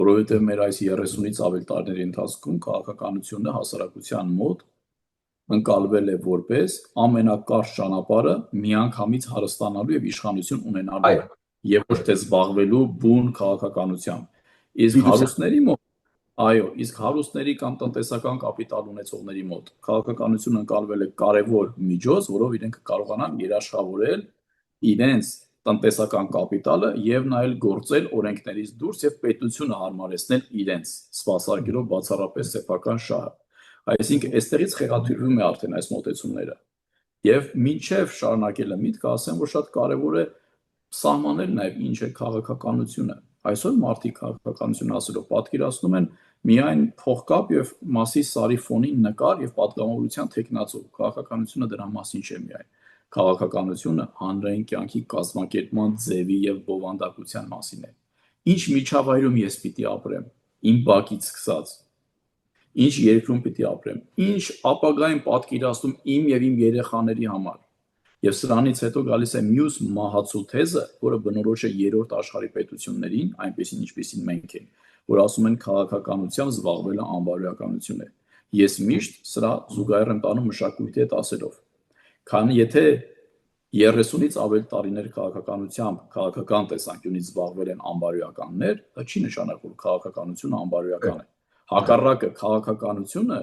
որովհետև մեր այս 30-ից ավել տարիների ընթացքում քաղաքականությունը հասարակության մոտ ընկալվել է որպես ամենակարճ ճանապարհը միանգամից հարստանալու եւ իշխանություն ունենալու եւ ոչ թե զբաղվելու բուն քաղաքականությամբ։ Իսկ հարուստների կամ տնտեսական կապիտալ ունեցողների մոտ քաղաքականությունը ընկալվել է կարևոր միջոց, որով իրենք կարողանան երաշխավորել իրենց տնտեսական կապիտալը եւ նաեւ գործել օրենքներից դուրս եւ պետությունը հարմարեցնել իրենց սպասարկելով բացառապես սեփական շահը։ Այսինքն այստեղից խեղաթյուրվում է արդեն այս մոտեցումները եւ մինչեւ շարունակելը միտքը ասեմ, որ շատ կարեւոր է սահմանել նաեւ ինչ է քաղաքականությունը։ Այսօր մարդիկ քաղաքականություն ասելով պատկերացնում են միայն փողկապ եւ Մասի Սարի ֆոնին նկար եւ պատգամավորության տեխնացու։ Քաղաքականությունը դրա մասին չէ միայն։ Քաղաքականությունը հանրային կյանքի կազմակերպման ձևի եւ բովանդակության մասին է։ Ինչ միջավայրում ես պիտի ապրեմ, իմ բակից սկսած, ինչ երկրում պիտի ապրեմ, ինչ ապագային պատկերացնում իմ եւ իմ երեխաների համար։ Եվ սրանից հետո գալիս է մյուս մահացու թեզը, որը բնորոշ է երրորդ աշխարհի պետություններին, այնպեսին ինչպեսին մենք ենք, որ ասում են քաղաքականությամբ զբաղվելը անբարոյականություն է։ Ես միշտ սրա զուգահեռ եմ տանում մշակույթի հետ ասելով, քանի եթե 30-ից ավել տարիներ քաղաքականությամբ, քաղաքական տեսանկյունից զբաղվել են անբարոյականներ, դա չի նշանակում, որ քաղաքականությունը անբարոյական է։ Հակառակը, քաղաքականությունը